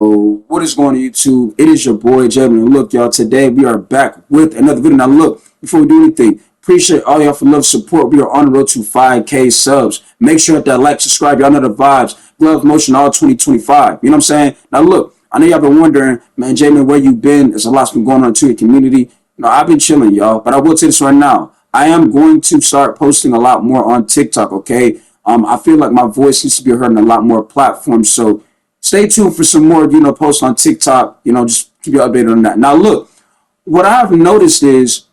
Oh, what is going on YouTube? It is your boy Jalen. Look, y'all, today we are back with another video. Now, look, before we do anything, appreciate all y'all for love support. We are on the road to 5K subs. Make sure that like, subscribe. Y'all know the vibes. Glove motion all 2025. You know what I'm saying? Now, look, I know y'all been wondering, man, Jalen, where you been? There's a lot's been going on to your community. No, I've been chilling, y'all, but I will tell this right now. I am going to start posting a lot more on TikTok, okay? I feel like my voice needs to be heard on a lot more platforms, so stay tuned for some more, posts on TikTok. Just keep you updated on that. Now, look, what I've noticed is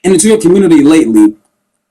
in the Twitter community lately,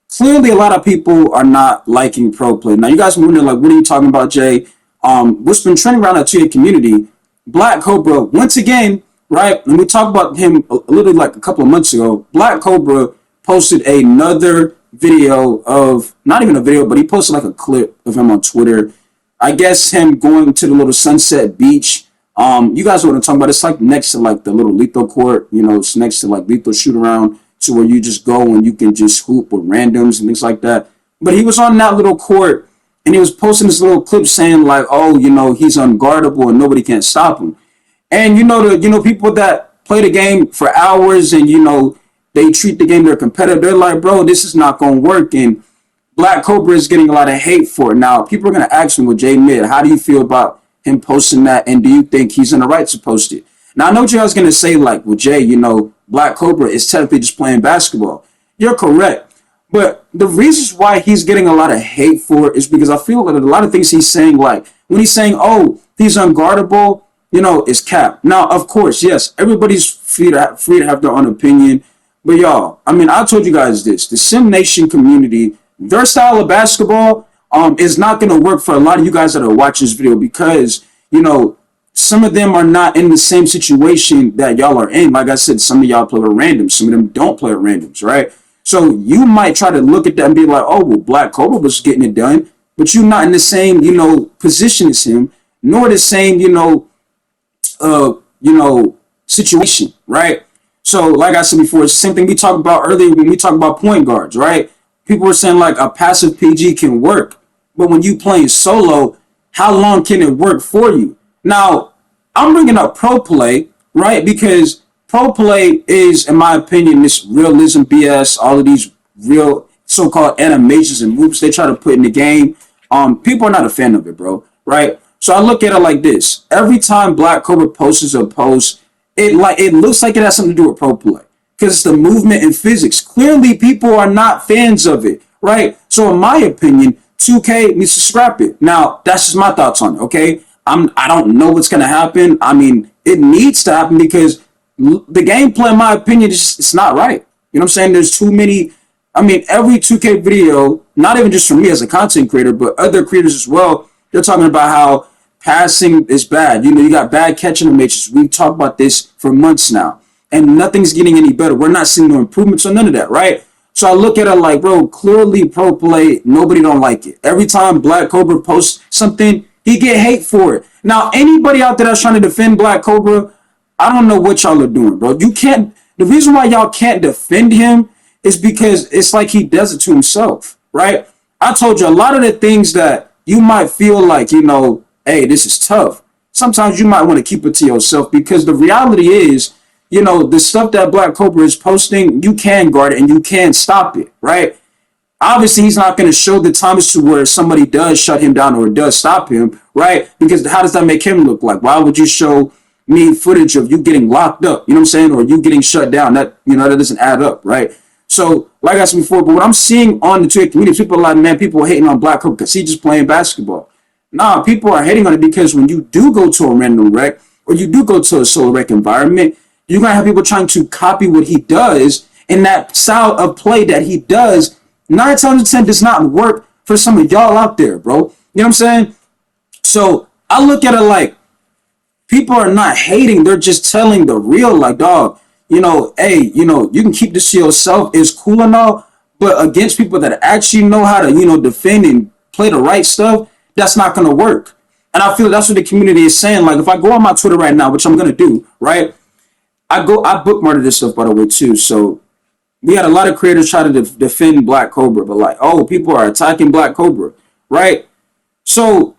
clearly a lot of people are not liking Proplay. Now, you guys are wondering, like, what are you talking about, Jay? What's been trending around that Twitter community? Blaq Cobra, once again, right? And we talked about him a little like a couple of months ago. Blaq Cobra posted another video of, not even a video, but he posted like a clip of him on Twitter. I guess him going to the little Sunset Beach. You guys know what I'm talking about. It's like next to like the little lethal court. It's next to like lethal shoot around to where you just go and you can just hoop with randoms and things like that. But he was on that little court and he was posting this little clip saying like, oh, he's unguardable and nobody can stop him. And people that play the game for hours and they treat the game their competitor. They're like, bro, this is not gonna work. And Blaq Cobra is getting a lot of hate for it. Now, people are going to ask me, well, Jay Mid, how do you feel about him posting that? And do you think he's in the right to post it? Now, I know what you guys going to say, like, well, Jay, Blaq Cobra is technically just playing basketball. You're correct. But the reasons why he's getting a lot of hate for it is because I feel like a lot of things he's saying, like, when he's saying, oh, he's unguardable, is cap. Now, of course, yes, everybody's free to have their own opinion. But, y'all, I told you guys this. The Sim Nation community, their style of basketball is not going to work for a lot of you guys that are watching this video because, some of them are not in the same situation that y'all are in. Like I said, some of y'all play with randoms. Some of them don't play with randoms, right? So you might try to look at that and be like, oh, well, Blaq Cobra was getting it done, but you're not in the same, position as him, nor the same, situation, right? So like I said before, it's the same thing we talked about earlier when we talked about point guards, right? People were saying like a passive PG can work, but when you playing solo, how long can it work for you? Now, I'm bringing up Proplay, right? Because Proplay is, in my opinion, this realism BS, all of these real so-called animations and moves they try to put in the game. People are not a fan of it, bro, right? So I look at it like this. Every time Blaq Cobra posts a post, it looks like it has something to do with Proplay. Because it's the movement and physics. Clearly, people are not fans of it, right? So, in my opinion, 2K needs to scrap it. Now, that's just my thoughts on it, okay? I don't know what's going to happen. It needs to happen because the gameplay, in my opinion, it's not right. You know what I'm saying? There's too many. Every 2K video, not even just for me as a content creator, but other creators as well, they're talking about how passing is bad. You got bad catching animations. We've talked about this for months now. And nothing's getting any better. We're not seeing no improvements or none of that, right? So I look at it like, bro, clearly Proplay, nobody don't like it. Every time Blaq Cobra posts something, he get hate for it. Now, anybody out there that's trying to defend Blaq Cobra, I don't know what y'all are doing, bro. You can't, the reason why y'all can't defend him is because it's like he does it to himself, right? I told you a lot of the things that you might feel like, hey, this is tough. Sometimes you might want to keep it to yourself because the reality is, the stuff that Blaq Cobra is posting, you can guard it and you can stop it, right? Obviously, he's not going to show the times to where somebody does shut him down or does stop him, right? Because how does that make him look like? Why would you show me footage of you getting locked up, you know what I'm saying? Or you getting shut down? That, that doesn't add up, right? So, like I said before, but what I'm seeing on the Twitter community, people are like, man, people are hating on Blaq Cobra because he's just playing basketball. Nah, people are hating on it because when you do go to a random rec or you do go to a solo rec environment, you're going to have people trying to copy what he does, and that style of play that he does, 9 times out of 10 does not work for some of y'all out there, bro. You know what I'm saying? So I look at it like people are not hating. They're just telling the real, like, dog, hey, you can keep this to yourself. It's cool and all, but against people that actually know how to, defend and play the right stuff, that's not going to work. And I feel that's what the community is saying. Like, if I go on my Twitter right now, which I'm going to do, right? I bookmarked this stuff, by the way, too. So we had a lot of creators try to defend Blaq Cobra, but like, oh, people are attacking Blaq Cobra, right? So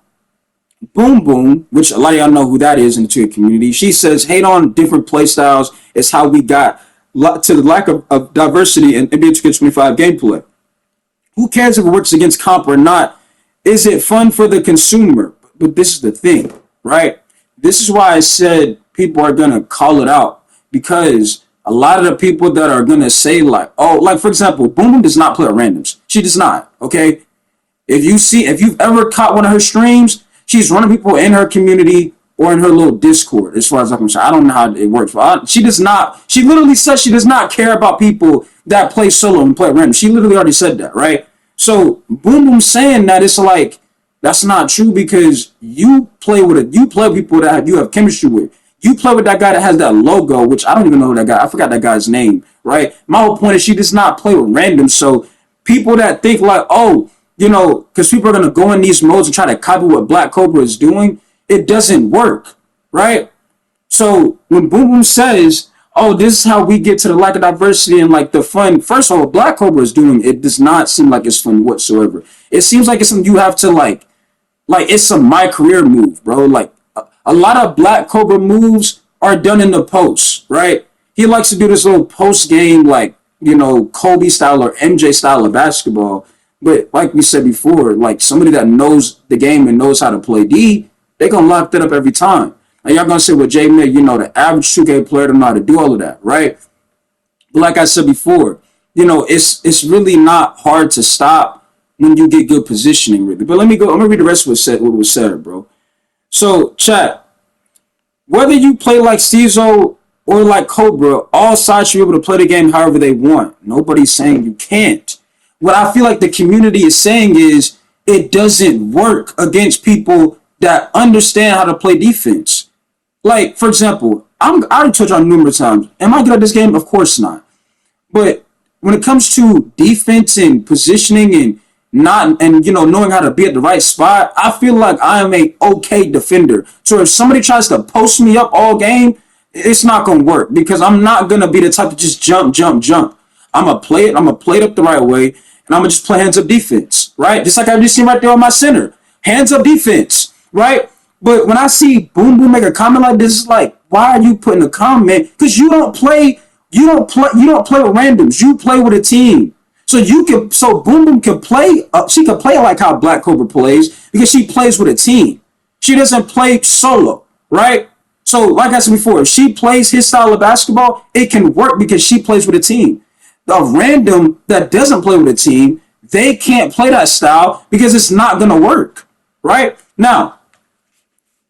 Boom Boom, which a lot of y'all know who that is in the Twitter community, she says hate on different play styles is how we got to the lack of diversity in NBA 2K25 gameplay. Who cares if it works against comp or not? Is it fun for the consumer? But this is the thing, right? This is why I said people are going to call it out, because a lot of the people that are going to say like, oh, like for example, Boom Boom does not play at randoms. She does not, okay? If you've ever caught one of her streams, she's running people in her community or in her little Discord, as far as I'm concerned. I don't know how it works. She does not, she literally says she does not care about people that play solo and play at random. She literally already said that, right? So Boom Boom saying that, it's like, that's not true, because you play with people that you have chemistry with. You play with that guy that has that logo, which I don't even know who that guy. I forgot that guy's name, right? My whole point is she does not play with random. So people that think like, oh, because people are gonna go in these modes and try to copy what Black Cobra is doing, it doesn't work, right? So when Boom Boom says, oh, this is how we get to the lack of diversity and like the fun, first of all, what Black Cobra is doing, it does not seem like it's fun whatsoever. It seems like it's something you have to like it's a my career move, bro. Like a lot of Black Cobra moves are done in the post, right? He likes to do this little post game, like, Kobe style or MJ style of basketball. But like we said before, like somebody that knows the game and knows how to play D, they gonna lock that up every time. And y'all gonna say, well, Jay Mick, the average 2K player don't know how to do all of that, right? But like I said before, it's really not hard to stop when you get good positioning, really. But I'm gonna read the rest of what was said, bro. So, chat, whether you play like Steezo or like Cobra, all sides should be able to play the game however they want. Nobody's saying you can't. What I feel like the community is saying is it doesn't work against people that understand how to play defense. Like, for example, I already told y'all numerous times, am I good at this game? Of course not. But when it comes to defense and positioning and knowing how to be at the right spot, I feel like I am a okay defender. So if somebody tries to post me up all game, it's not gonna work, because I'm not gonna be the type to just jump. I'm gonna play it up the right way, and I'm gonna just play hands up defense, right? Just like I just seen right there on my center, hands up defense, right? But when I see Boom Boom make a comment like this, it's like, why are you putting a comment? Because you don't play with randoms. You play with a team. So Boom Boom can play. She can play like how Black Cobra plays, because she plays with a team. She doesn't play solo, right? So like I said before, if she plays his style of basketball, it can work because she plays with a team. The random that doesn't play with a team, they can't play that style because it's not gonna work, right? Now,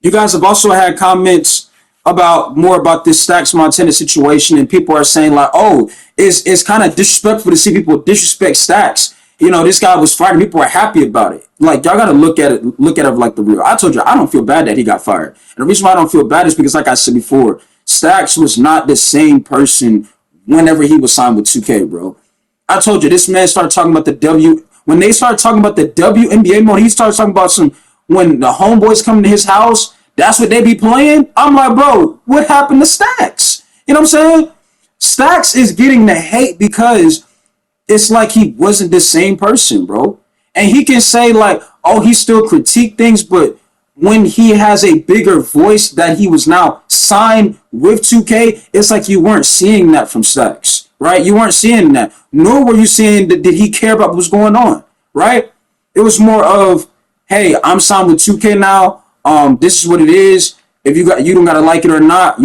you guys have also had comments about this Stax Montana situation, and people are saying like, oh, it's kind of disrespectful to see people disrespect Stax. This guy was fired and people are happy about it. Like, y'all gotta look at it like the real. I told you I don't feel bad that he got fired. And the reason why I don't feel bad is because, like I said before, Stax was not the same person whenever he was signed with 2K, bro. I told you, this man started talking about when they started talking about the WNBA mode, he started talking about when the homeboys come to his house, that's what they be playing. I'm like, bro, what happened to Stax? You know what I'm saying? Stax is getting the hate because it's like he wasn't the same person, bro. And he can say like, oh, he still critique things, but when he has a bigger voice that he was now signed with 2K, it's like you weren't seeing that from Stax, right? You weren't seeing that. Nor were you seeing did he care about what's going on, right? It was more of, hey, I'm signed with 2K now. This is what it is. If you don't gotta like it or not,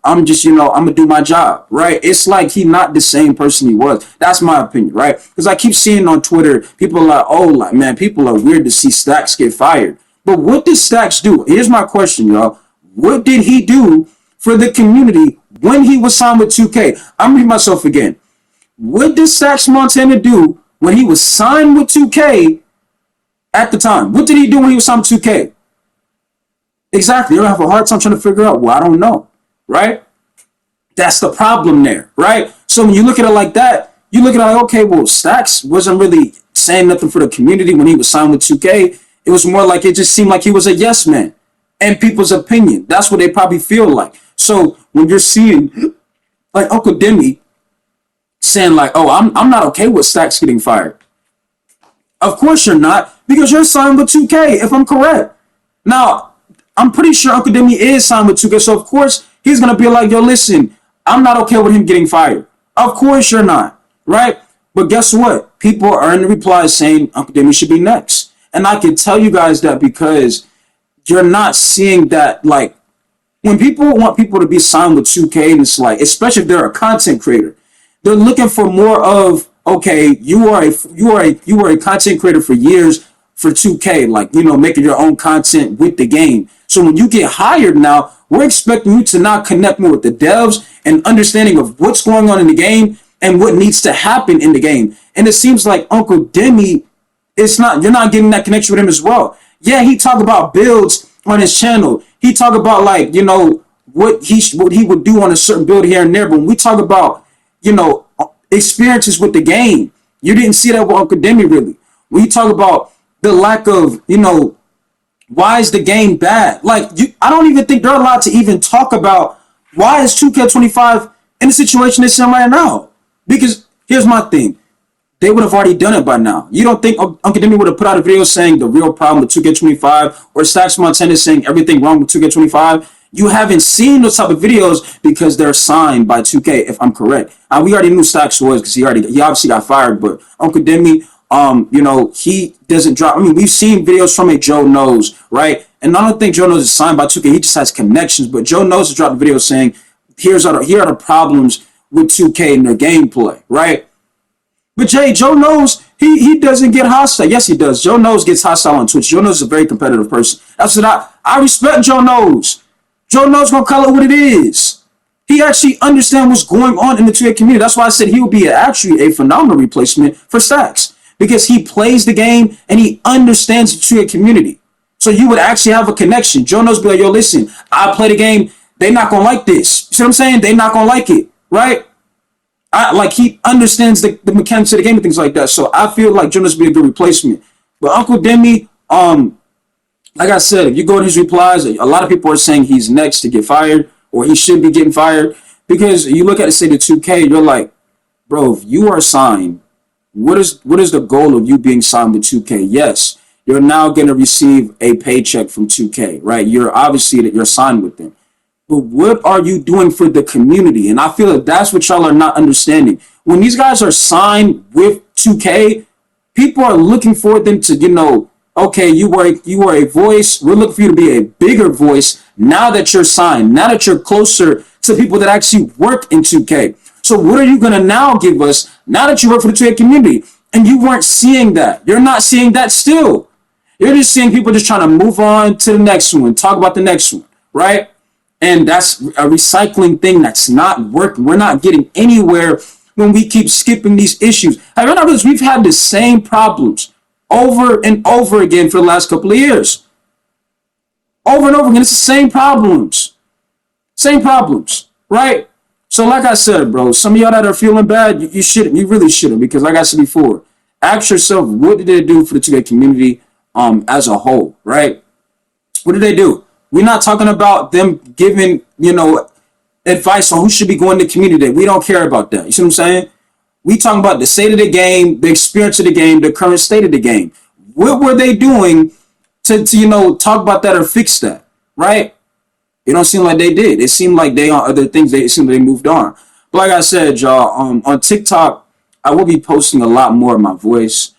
I'm just, I'm gonna do my job, right? It's like he not the same person he was. That's my opinion, right? Because I keep seeing on Twitter, people are like, oh, like, man, people are weird to see Stax get fired. But what did Stax do? Here's my question, y'all. What did he do for the community when he was signed with 2K? I'm reading myself again. What did Stax Montana do when he was signed with 2K at the time? What did he do when he was signed with 2K? Exactly. You're going to have a hard time trying to figure out, well, I don't know, right? That's the problem there, right? So when you look at it like that, you look at it like, okay, well, Stax wasn't really saying nothing for the community when he was signed with 2K. It was more like it just seemed like he was a yes man and people's opinion. That's what they probably feel like. So when you're seeing like Uncle Demi saying like, oh, I'm not okay with Stax getting fired. Of course you're not, because you're signed with 2K, if I'm correct. Now, I'm pretty sure Uncle Demi is signed with 2K, so of course he's gonna be like, yo, listen, I'm not okay with him getting fired. Of course you're not, right? But guess what? People are in the replies saying Uncle Demi should be next. And I can tell you guys that because you're not seeing that, like, when people want people to be signed with 2K, and it's like, especially if they're a content creator, they're looking for more of, okay, you are a content creator for years for 2K, like, making your own content with the game. So when you get hired now, we're expecting you to now connect more with the devs and understanding of what's going on in the game and what needs to happen in the game. And it seems like Uncle Demi, you're not getting that connection with him as well. Yeah, he talk about builds on his channel. He talk about, like, what he would do on a certain build here and there. But when we talk about, experiences with the game, you didn't see that with Uncle Demi really. When you talk about the lack of, why is the game bad? Like, I don't even think they're allowed to even talk about why is 2K25 in the situation it's in right now. Because here's my thing. They would have already done it by now. You don't think Uncle Demi would have put out a video saying the real problem with 2K25 or Stax Montana saying everything wrong with 2K25? You haven't seen those type of videos because they're signed by 2K, if I'm correct. We already knew Stax was because he obviously got fired, but Uncle Demi, he doesn't drop. I mean, we've seen videos from a Joe Knows, right? And I don't think Joe Knows is signed by 2K. He just has connections. But Joe Knows has dropped a video saying, here are the problems with 2K and their gameplay, right? But Joe Knows, he doesn't get hostile. Yes, he does. Joe Knows gets hostile on Twitch. Joe Knows is a very competitive person. That's what I respect Joe Knows. Joe Knows gonna call it what it is. He actually understands what's going on in the 2K community. That's why I said he would be actually a phenomenal replacement for Stax. Because he plays the game and he understands the 2K community. So you would actually have a connection. Joe Knows be like, yo, listen, I play the game. They not gonna like this. You see what I'm saying? They not gonna like it, right? He understands the mechanics of the game and things like that. So I feel like Joe Knows would be a good replacement. But Uncle Demi, like I said, if you go to his replies, a lot of people are saying he's next to get fired or he should be getting fired. Because you look at it, say the 2K, you're like, bro, if you are signed, what is the goal of you being signed with 2K? Yes, you're now going to receive a paycheck from 2K, right? You're obviously that you're signed with them. But what are you doing for the community? And I feel like that's what y'all are not understanding. When these guys are signed with 2K, people are looking for them to, okay, you are a voice. We're looking for you to be a bigger voice now that you're signed, now that you're closer to people that actually work in 2K. So what are you going to now give us now that you work for the 2K community? And you weren't seeing that. You're not seeing that still. You're just seeing people just trying to move on to the next one, talk about the next one, right? And that's a recycling thing that's not working. We're not getting anywhere when we keep skipping these issues. Have you noticed we've had the same problems over and over again for the last couple of years? Over and over again, it's the same problems. Same problems, right? So like I said, bro, some of y'all that are feeling bad, you shouldn't. You really shouldn't, because like I said before, ask yourself, what did they do for the 2K community as a whole, right? What did they do? We're not talking about them giving, advice on who should be going to the community. We don't care about that. You see what I'm saying? We talking about the state of the game, the experience of the game, the current state of the game. What were they doing to talk about that or fix that, right? It don't seem like they did. It seemed like they on other things. It seemed like they moved on. But like I said, y'all, on TikTok, I will be posting a lot more of my voice.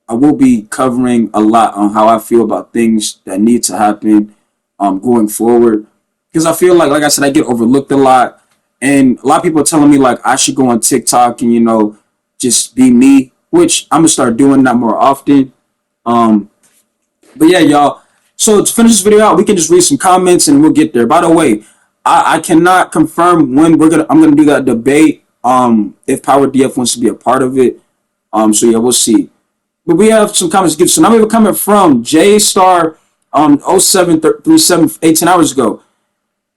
I will be covering a lot on how I feel about things that need to happen going forward. Because I feel like I said, I get overlooked a lot. And a lot of people are telling me, like, I should go on TikTok and, just be me. Which I'm going to start doing that more often. But yeah, y'all. So to finish this video out, we can just read some comments and we'll get there. By the way, I cannot confirm when I'm gonna do that debate. If Power DF wants to be a part of it. So yeah, we'll see. But we have some comments to give. So now we have a comment from J Star 0737 18 hours ago.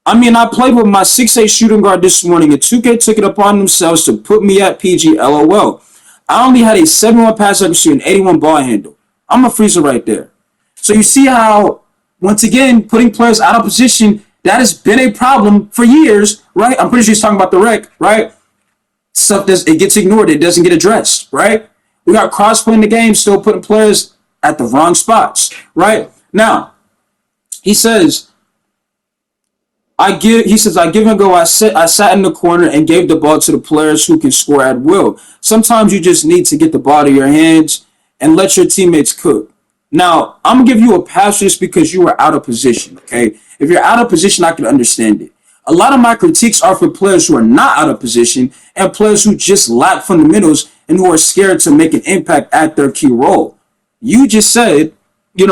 I played with my 6'8" shooting guard this morning, and 2K took it upon themselves to put me at PG. LOL. I only had a 71 pass accuracy and 81 ball handle. I'm a freezer right there. So you see how, once again, putting players out of position, that has been a problem for years, right? I'm pretty sure he's talking about the rec, right? Stuff it gets ignored. It doesn't get addressed, right? We got crossplay in the game, still putting players at the wrong spots, right? Now, He says, I give and go. I sat in the corner and gave the ball to the players who can score at will. Sometimes you just need to get the ball to your hands and let your teammates cook. Now, I'm gonna give you a pass just because you were out of position. Okay, if you're out of position, I can understand it. A lot of my critiques are for players who are not out of position and players who just lack fundamentals and who are scared to make an impact at their key role. You just said, you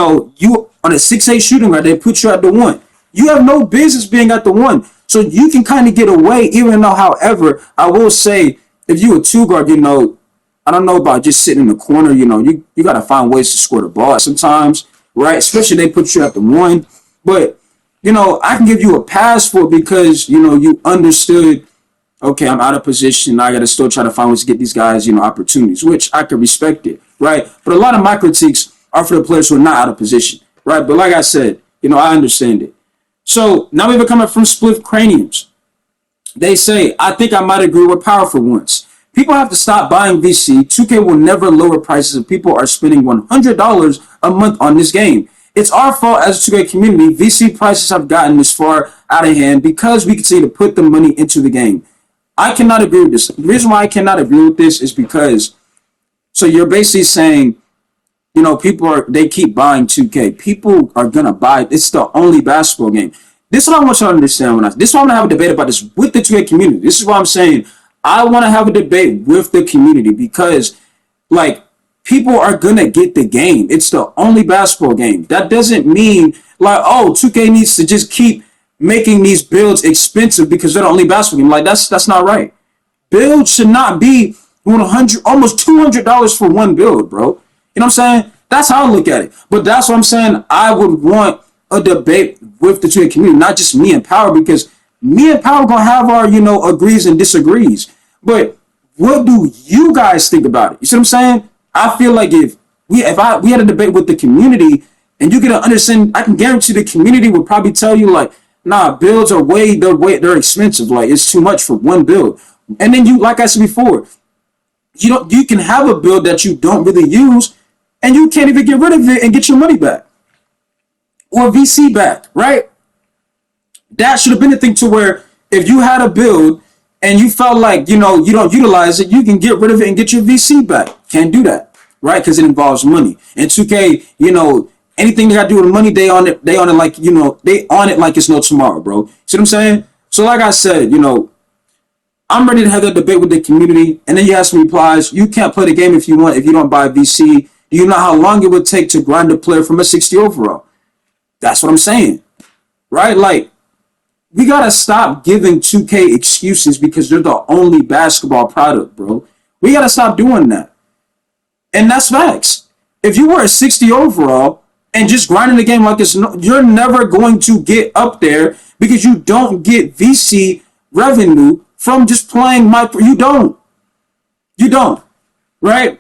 on a 6'8" shooting guard, they put you at the one. You have no business being at the one. So you can kind of get away, even though, however, I will say, if you a two guard, I don't know about just sitting in the corner, you got to find ways to score the ball sometimes, right? Especially they put you at the one. But, I can give you a pass for it because, you understood, okay, I'm out of position. I got to still try to find ways to get these guys, opportunities, which I could respect it, right? But a lot of my critiques are for the players who are not out of position, right? But like I said, I understand it. So now we're coming from Split Craniums. They say, I think I might agree with Power for once. People have to stop buying VC. 2K will never lower prices if people are spending $100 a month on this game. It's our fault as a 2K community. VC prices have gotten this far out of hand because we continue to put the money into the game. I cannot agree with this. The reason why I cannot agree with this is because, so you're basically saying, they keep buying 2K. People are going to buy it. It's the only basketball game. This is what I want you to understand. This is why I'm going to have a debate about this with the 2K community. This is why I'm saying I want to have a debate with the community because, people are going to get the game. It's the only basketball game. That doesn't mean, 2K needs to just keep making these builds expensive because they're the only basketball game. That's not right. Builds should not be almost $200 for one build, bro. You know what I'm saying? That's how I look at it. But that's what I'm saying. I would want a debate with the 2K community, not just me and Power, because me and Power gonna have our, agrees and disagrees. But what do you guys think about it? You see what I'm saying? I feel like if we had a debate with the community and you get to understand, I can guarantee the community would probably tell you nah, builds are they're expensive. It's too much for one build. And then like I said before, you can have a build that you don't really use and you can't even get rid of it and get your money back or VC back, right? That should have been the thing to where if you had a build and you felt like, you don't utilize it, you can get rid of it and get your VC back. Can't do that, right? Because it involves money. And 2K, anything they got to do with money, they on it like it's no tomorrow, bro. See what I'm saying? So like I said, I'm ready to have that debate with the community. And then you have some replies. You can't play the game if you don't buy VC. Do you know how long it would take to grind a player from a 60 overall? That's what I'm saying, right? We got to stop giving 2K excuses because they're the only basketball product, bro. We got to stop doing that. And that's facts. If you were a 60 overall and just grinding the game like it's you're never going to get up there because you don't get VC revenue from just playing you don't, right?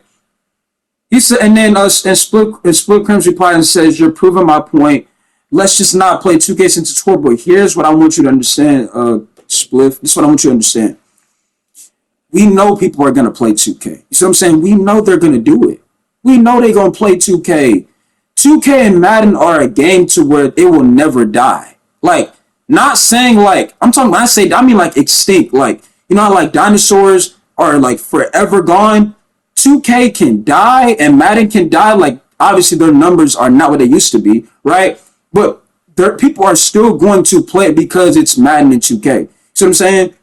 He said, and then Split Crim's reply and says, "You're proving my point. Let's just not play 2K since it's horrible." Here's what I want you to understand, Spliff. This is what I want you to understand. We know people are gonna play 2K. You see what I'm saying? We know they're gonna do it. We know they're gonna play 2K. 2K and Madden are a game to where it will never die. Not saying I'm talking. When I mean extinct. How dinosaurs are forever gone. 2K can die and Madden can die. Obviously their numbers are not what they used to be, right? But people are still going to play it because it's Madden and 2K. See what I'm saying?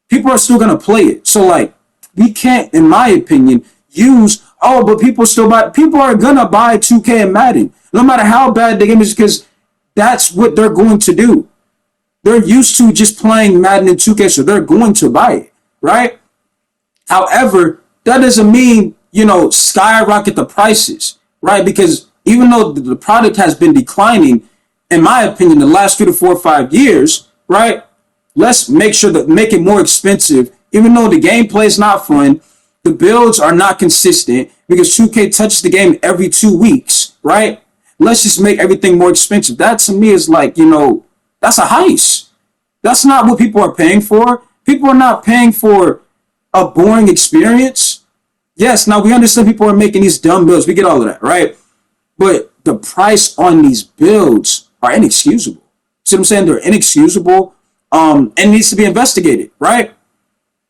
People are still going to play it. So we can't, in my opinion, but people are going to buy 2K and Madden. No matter how bad the game is, because that's what they're going to do. They're used to just playing Madden and 2K, so they're going to buy it, right? However, that doesn't mean, skyrocket the prices, right? Because even though the product has been declining, in my opinion, the last 3 to 4 or 5 years, right? Let's make it more expensive. Even though the gameplay is not fun, the builds are not consistent because 2K touches the game every 2 weeks, right? Let's just make everything more expensive. That to me is that's a heist. That's not what people are paying for. People are not paying for a boring experience. Yes, now we understand people are making these dumb builds. We get all of that, right? But the price on these builds are inexcusable. See what I'm saying? They're inexcusable, and needs to be investigated, right?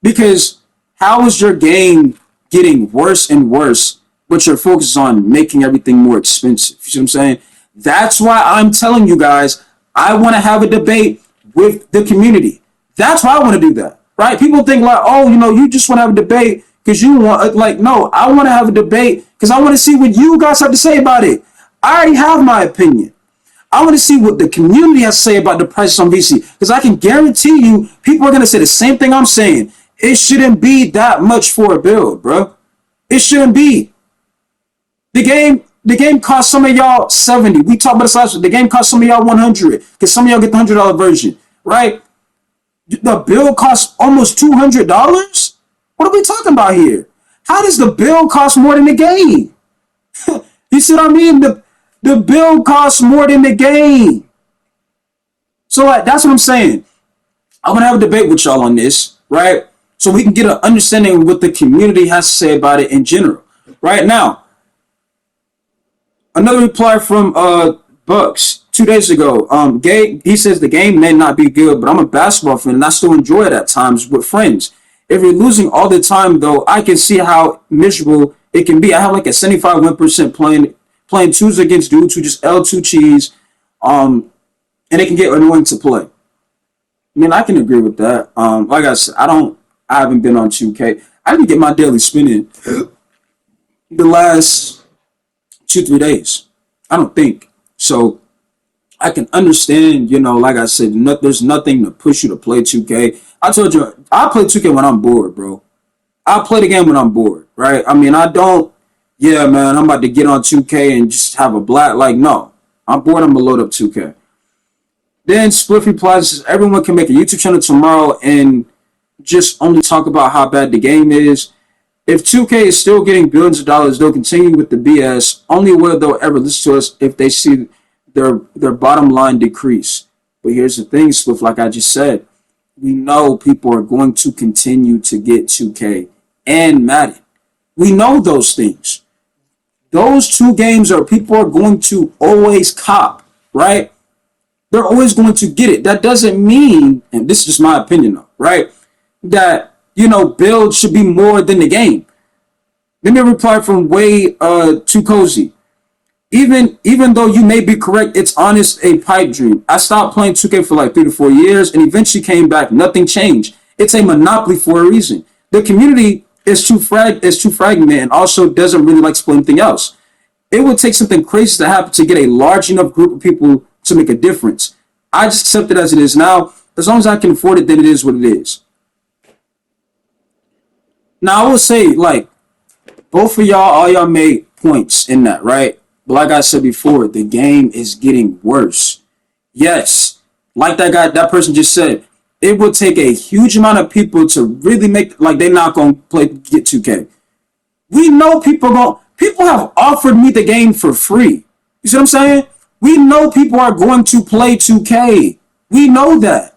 Because how is your game getting worse and worse, but your focus is on making everything more expensive? You see what I'm saying? That's why I'm telling you guys, I want to have a debate with the community. That's why I want to do that, right? People think like, oh, you just want to have a debate because you want, like, no, I want to have a debate because I want to see what you guys have to say about it. I already have my opinion. I want to see what the community has to say about the prices on VC, because I can guarantee you people are going to say the same thing I'm saying. It shouldn't be that much for a build, bro. It shouldn't be. The game cost some of y'all 70. We talked about this last week. The game cost some of y'all 100 because some of y'all get the $100 version, right? The build costs almost $200. What are we talking about here? How does the build cost more than the game? You see what I mean? The build costs more than the game. So like, that's what I'm saying. I'm gonna have a debate with y'all on this, right? So we can get an understanding of what the community has to say about it in general. Right now, another reply from Bucks 2 days ago. He says the game may not be good, but I'm a basketball fan and I still enjoy it at times with friends. If you're losing all the time, though, I can see how miserable it can be. I have like a 75 win% playing twos against dudes who just L2 cheese, and it can get annoying to play. I mean, I can agree with that. Like I said, I haven't been on 2K. I didn't get my daily spinning the last 2-3 days. I don't think so. I can understand, like I said, there's nothing to push you to play 2K. I told you, I play 2K when I'm bored, bro. I play the game when I'm bored, right? I mean, I don't, yeah, man, I'm about to get on 2K and just have a Blaq. Like, no. I'm bored, I'm going to load up 2K. Then Spliff replies, says, everyone can make a YouTube channel tomorrow and just only talk about how bad the game is. If 2K is still getting billions of dollars, they'll continue with the BS. Only way they'll ever listen to us if they see their bottom line decrease. But here's the thing, Spliff, like I just said, we know people are going to continue to get 2K and Madden. We know those things. Those two games are people are going to always cop, right? They're always going to get it. That doesn't mean, and this is just my opinion though, right, that, build should be more than the game. Let me reply from Way Too Cozy. Even though you may be correct, it's honest a pipe dream. I stopped playing 2K for like 3 to 4 years and eventually came back. Nothing changed. It's a monopoly for a reason. The community is too fragmented and also doesn't really like to play anything else. It would take something crazy to happen to get a large enough group of people to make a difference. I just accept it as it is now. As long as I can afford it, then it is what it is. Now, I will say, like, both of y'all, all y'all made points in that, right? But like I said before, the game is getting worse. Yes, like that person just said, it would take a huge amount of people to really make, like, they're not going to get 2K. We know people have offered me the game for free. You see what I'm saying? We know people are going to play 2K. We know that.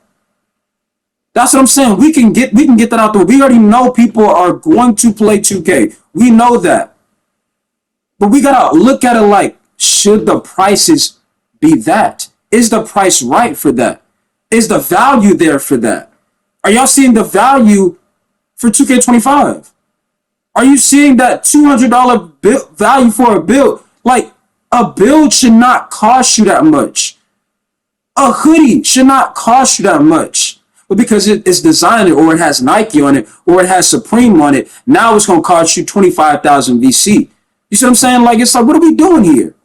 That's what I'm saying. We can get that out there. We already know people are going to play 2K. We know that. But we gotta look at it like, should the prices be that? Is the price right for that? Is the value there for that? Are y'all seeing the value for 2K25? Are you seeing that $200 value for a build? Like, a build should not cost you that much. A hoodie should not cost you that much. But because it's designed or it has Nike on it or it has Supreme on it, now it's going to cost you 25,000 VC. You see what I'm saying? Like, it's like, what are we doing here?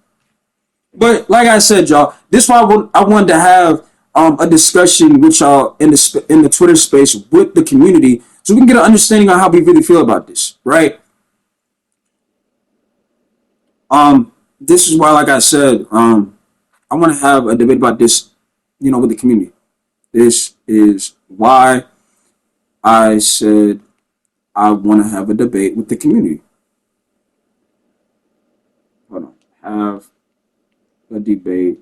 But like I said, y'all, this is why I wanted to have a discussion with y'all in the Twitter space with the community so we can get an understanding on how we really feel about this, right? This is why, like I said, I want to have a debate about this, with the community. This is why I said I want to have a debate with the community. Hold on. Have a debate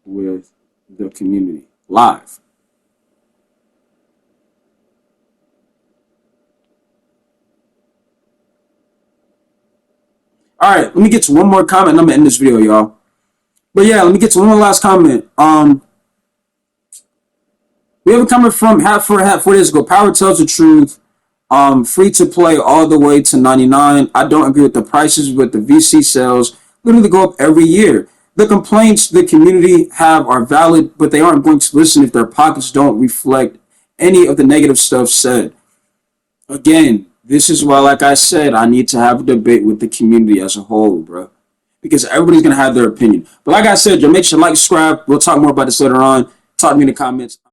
with the community live. All right, let me get to one more comment and I'm going to end this video, y'all. But yeah, let me get to one last comment. We have a comment from Hat for Hat 4 days ago. Power tells the truth. Free to play all the way to 99. I don't agree with the prices, but the VC sales literally go up every year. The complaints the community have are valid, but they aren't going to listen if their pockets don't reflect any of the negative stuff said. Again, this is why, like I said, I need to have a debate with the community as a whole, bro. Because everybody's gonna have their opinion. But like I said, make sure to like, subscribe. We'll talk more about this later on. Talk to me in the comments.